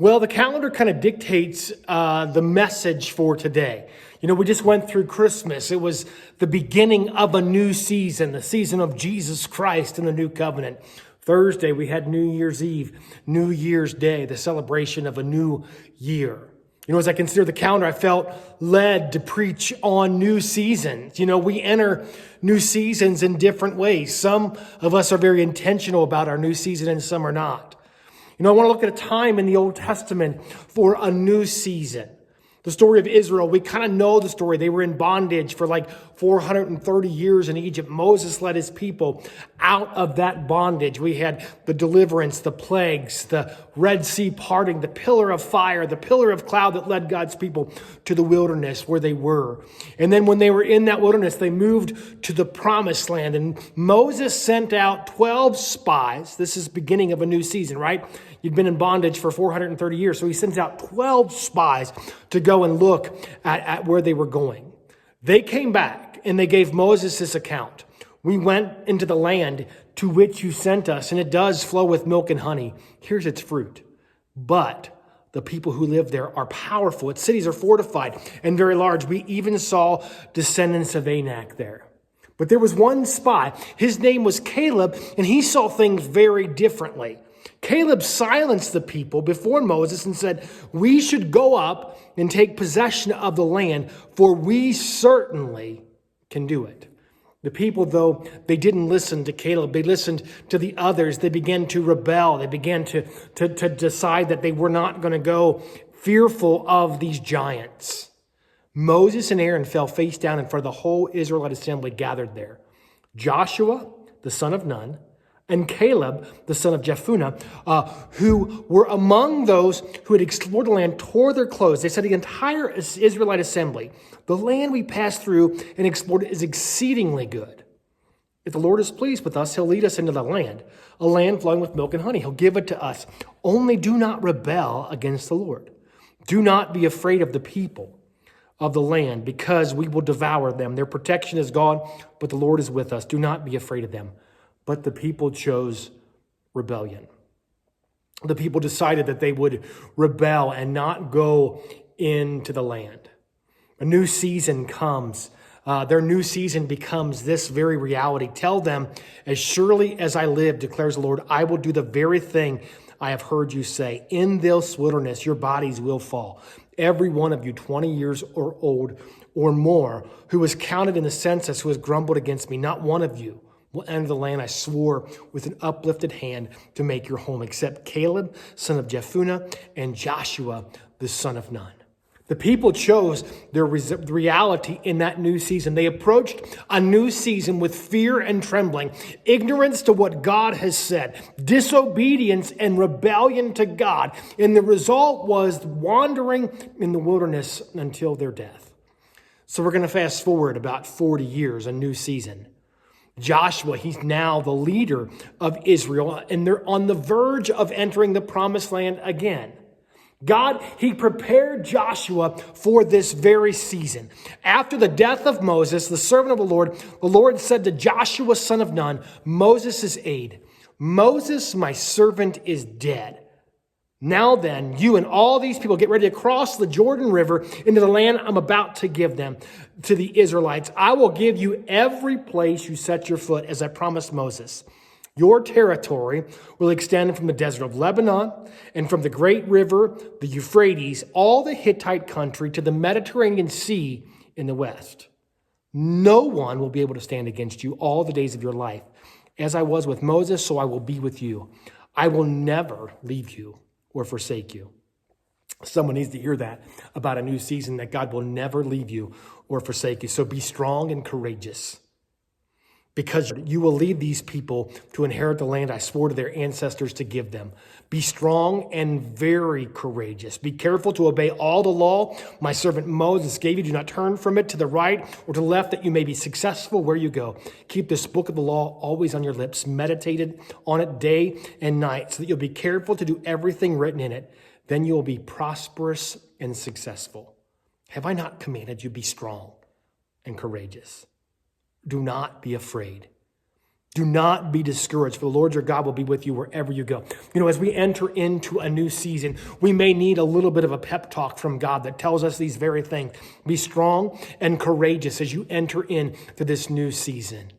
Well, the calendar kind of dictates the message for today. You know, we just went through Christmas. It was the beginning of a new season, the season of Jesus Christ in the new covenant. Thursday, we had New Year's Eve, New Year's Day, the celebration of a new year. You know, as I consider the calendar, I felt led to preach on new seasons. You know, we enter new seasons in different ways. Some of us are very intentional about our new season and some are not. You know, I want to look at a time in the Old Testament for a new season. The story of Israel, we kind of know the story. They were in bondage for like 430 years in Egypt. Moses led his people out of that bondage. We had the deliverance, the plagues, the Red Sea parting, the pillar of fire, the pillar of cloud that led God's people to the wilderness where they were. And then when they were in that wilderness, they moved to the promised land. And Moses sent out 12 spies. This is the beginning of a new season, right? You'd been in bondage for 430 years. So he sends out 12 spies to go and look at where they were going. They came back and they gave Moses this account. We went into the land to which you sent us, and it does flow with milk and honey. Here's its fruit. But the people who live there are powerful. Its cities are fortified and very large. We even saw descendants of Anak there. But there was one spy. His name was Caleb, and he saw things very differently. Caleb silenced the people before Moses and said, "We should go up and take possession of the land, for we certainly can do it." The people, though, they didn't listen to Caleb. They listened to the others. They began to rebel. They began to decide that they were not going to go, fearful of these giants. Moses and Aaron fell face down in front of the whole Israelite assembly gathered there. Joshua, the son of Nun, and Caleb, the son of Jephunneh, who were among those who had explored the land, tore their clothes. They said, "The entire Israelite assembly, the land we passed through and explored is exceedingly good. If the Lord is pleased with us, he'll lead us into the land, a land flowing with milk and honey. He'll give it to us. Only do not rebel against the Lord. Do not be afraid of the people of the land, because we will devour them. Their protection is gone, but the Lord is with us. Do not be afraid of them." But the people chose rebellion. The people decided that they would rebel and not go into the land. A new season comes. Their new season becomes this very reality. "Tell them, as surely as I live, declares the Lord, I will do the very thing I have heard you say. In this wilderness, your bodies will fall. Every one of you 20 years or old or more who was counted in the census, who has grumbled against me, not one of you will enter the land I swore with an uplifted hand to make your home, except Caleb, son of Jephunneh, and Joshua, the son of Nun." The people chose their reality in that new season. They approached a new season with fear and trembling, ignorance to what God has said, disobedience and rebellion to God. And the result was wandering in the wilderness until their death. So we're going to fast forward about 40 years, a new season. Joshua, he's now the leader of Israel, and they're on the verge of entering the promised land again. God, he prepared Joshua for this very season. After the death of Moses, the servant of the Lord said to Joshua, son of Nun, Moses' aide, "Moses, my servant, is dead. Now then, you and all these people get ready to cross the Jordan River into the land I'm about to give them, to the Israelites. I will give you every place you set your foot, as I promised Moses. Your territory will extend from the desert of Lebanon and from the great river, the Euphrates, all the Hittite country to the Mediterranean Sea in the west. No one will be able to stand against you all the days of your life. As I was with Moses, so I will be with you. I will never leave you or forsake you." Someone needs to hear that about a new season, that God will never leave you or forsake you. So be strong and courageous, because you will lead these people to inherit the land I swore to their ancestors to give them. Be strong and very courageous. Be careful to obey all the law my servant Moses gave you. Do not turn from it to the right or to the left, that you may be successful where you go. Keep this book of the law always on your lips. Meditate on it day and night, so that you'll be careful to do everything written in it. Then you will be prosperous and successful. Have I not commanded you, be strong and courageous? Do not be afraid. Do not be discouraged, for the Lord your God will be with you wherever you go. As we enter into a new season, we may need a little bit of a pep talk from God that tells us these very things. Be strong and courageous as you enter into this new season.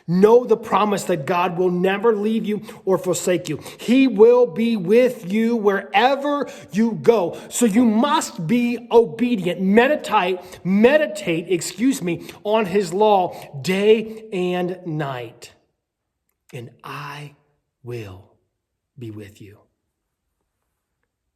Know the promise that God will never leave you or forsake you. He will be with you wherever you go. So you must be obedient. Meditate, on his law day and night. And I will be with you.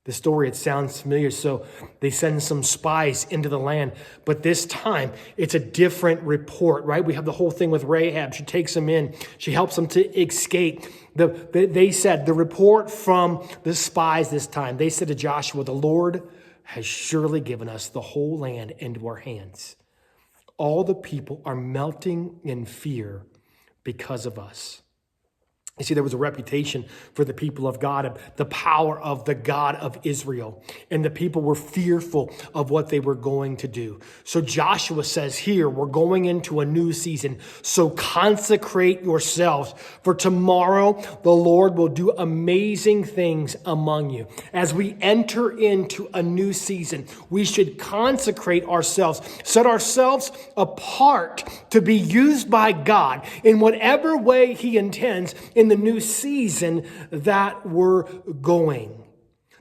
The story, it sounds familiar. So they send some spies into the land, but this time it's a different report, right? We have the whole thing with Rahab. She takes them in. She helps them to escape. They said, the report from the spies this time, they said to Joshua, the Lord has surely given us the whole land into our hands. All the people are melting in fear because of us. You see, there was a reputation for the people of God, the power of the God of Israel. And the people were fearful of what they were going to do. So Joshua says here, we're going into a new season. So consecrate yourselves, for tomorrow the Lord will do amazing things among you. As we enter into a new season, we should consecrate ourselves, set ourselves apart to be used by God in whatever way he intends in the new season that we're going.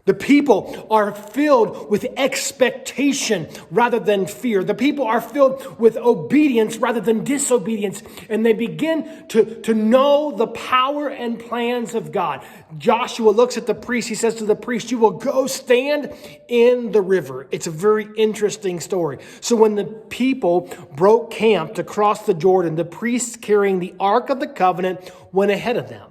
The people are filled with expectation rather than fear. The people are filled with obedience rather than disobedience. And they begin to know the power and plans of God. Joshua looks at the priest. He says to the priest, you will go stand in the river. It's a very interesting story. So when the people broke camp to cross the Jordan, the priests carrying the Ark of the Covenant went ahead of them.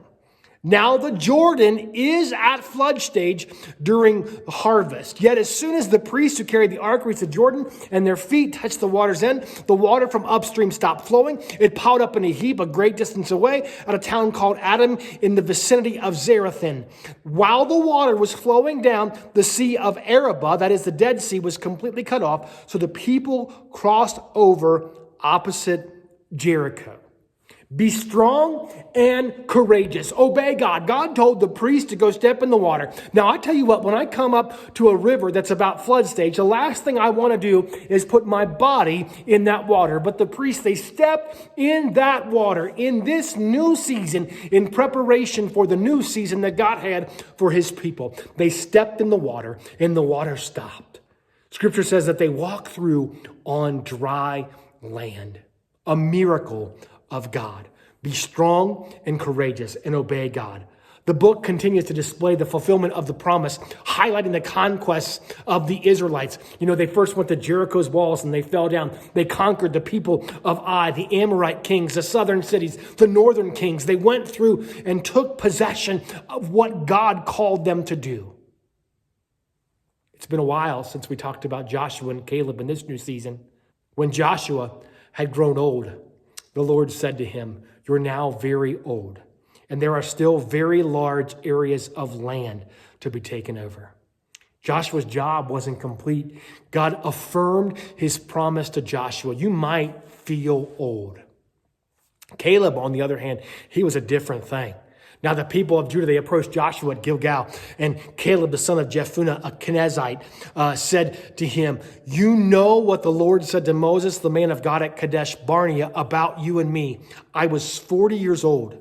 Now the Jordan is at flood stage during harvest. Yet as soon as the priests who carried the ark reached the Jordan and their feet touched the water's end, the water from upstream stopped flowing. It piled up in a heap a great distance away at a town called Adam in the vicinity of Zarethan. While the water was flowing down, the Sea of Arabah, that is the Dead Sea, was completely cut off. So the people crossed over opposite Jericho. Be strong and courageous. Obey God. God told the priest to go step in the water. Now, I tell you what, when I come up to a river that's about flood stage, the last thing I want to do is put my body in that water. But the priests, they stepped in that water in this new season in preparation for the new season that God had for his people. They stepped in the water and the water stopped. Scripture says that they walked through on dry land. A miracle of God. Be strong and courageous and obey God. The book continues to display the fulfillment of the promise, highlighting the conquests of the Israelites. They first went to Jericho's walls and they fell down. They conquered the people of Ai, the Amorite kings, the southern cities, the northern kings. They went through and took possession of what God called them to do. It's been a while since we talked about Joshua and Caleb in this new season. When Joshua had grown old, the Lord said to him, you're now very old, and there are still very large areas of land to be taken over. Joshua's job wasn't complete. God affirmed his promise to Joshua. You might feel old. Caleb, on the other hand, he was a different thing. Now the people of Judah, they approached Joshua at Gilgal, and Caleb, the son of Jephunneh, a Kenizzite, said to him, you know what the Lord said to Moses, the man of God at Kadesh Barnea, about you and me. I was 40 years old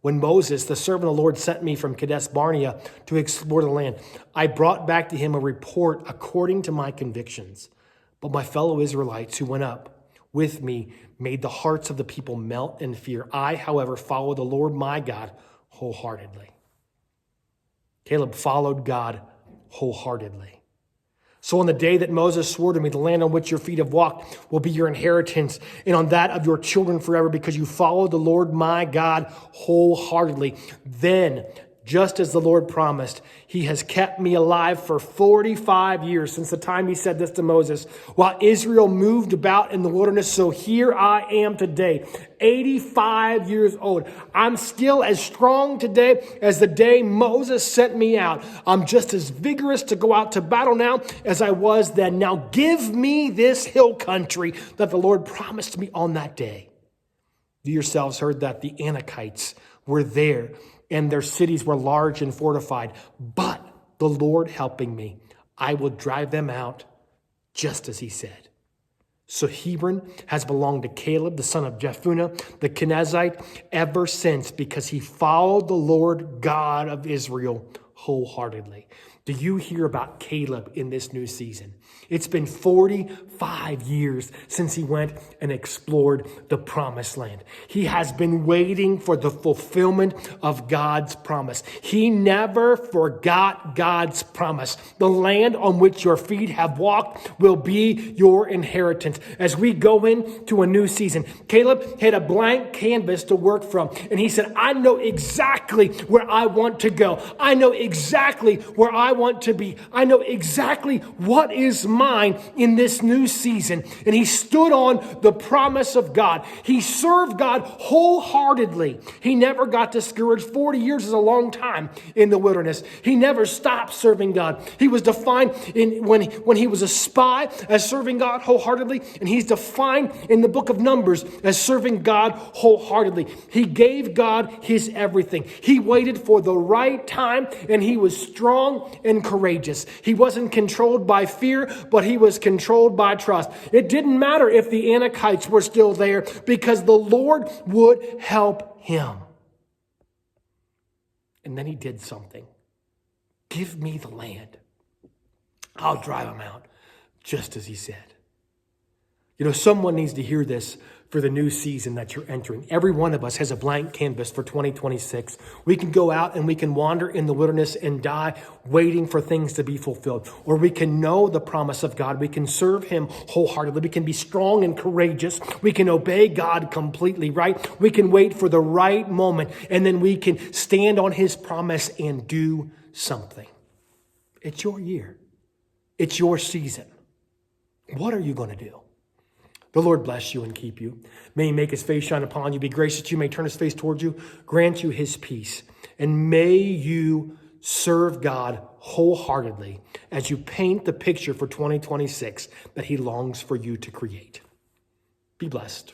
when Moses, the servant of the Lord, sent me from Kadesh Barnea to explore the land. I brought back to him a report according to my convictions. But my fellow Israelites who went up with me made the hearts of the people melt in fear. I, however, followed the Lord my God wholeheartedly. Caleb followed God wholeheartedly. So on the day that Moses swore to me, the land on which your feet have walked will be your inheritance, and on that of your children forever, because you followed the Lord my God wholeheartedly. Then, just as the Lord promised, he has kept me alive for 45 years since the time he said this to Moses, while Israel moved about in the wilderness. So here I am today, 85 years old. I'm still as strong today as the day Moses sent me out. I'm just as vigorous to go out to battle now as I was then. Now give me this hill country that the Lord promised me on that day. You yourselves heard that the Anakites were there and their cities were large and fortified. But the Lord helping me, I will drive them out just as he said. So Hebron has belonged to Caleb, the son of Jephunneh, the Kenizzite, ever since, because he followed the Lord God of Israel wholeheartedly. Do you hear about Caleb in this new season? It's been 45 years since he went and explored the promised land. He has been waiting for the fulfillment of God's promise. He never forgot God's promise. The land on which your feet have walked will be your inheritance. As we go into a new season, Caleb had a blank canvas to work from. And he said, I know exactly where I want to go. I know exactly where I want to be. I know exactly what is mine in this new season. And he stood on the promise of God. He served God wholeheartedly. He never got discouraged. 40 years is a long time in the wilderness. He never stopped serving God. He was defined when he was a spy as serving God wholeheartedly. And he's defined in the book of Numbers as serving God wholeheartedly. He gave God his everything. He waited for the right time, and he was strong and courageous. He wasn't controlled by fear, but he was controlled by trust. It didn't matter if the Anakites were still there, because the Lord would help him. And then he did something. Give me the land. I'll drive them out, just as he said. You know, someone needs to hear this for the new season that you're entering. Every one of us has a blank canvas for 2026. We can go out and we can wander in the wilderness and die waiting for things to be fulfilled. Or we can know the promise of God. We can serve him wholeheartedly. We can be strong and courageous. We can obey God completely, right? We can wait for the right moment, and then we can stand on his promise and do something. It's your year. It's your season. What are you going to do? The Lord bless you and keep you. May he make his face shine upon you, be gracious to you, may turn his face towards you, grant you his peace. And may you serve God wholeheartedly as you paint the picture for 2026 that he longs for you to create. Be blessed.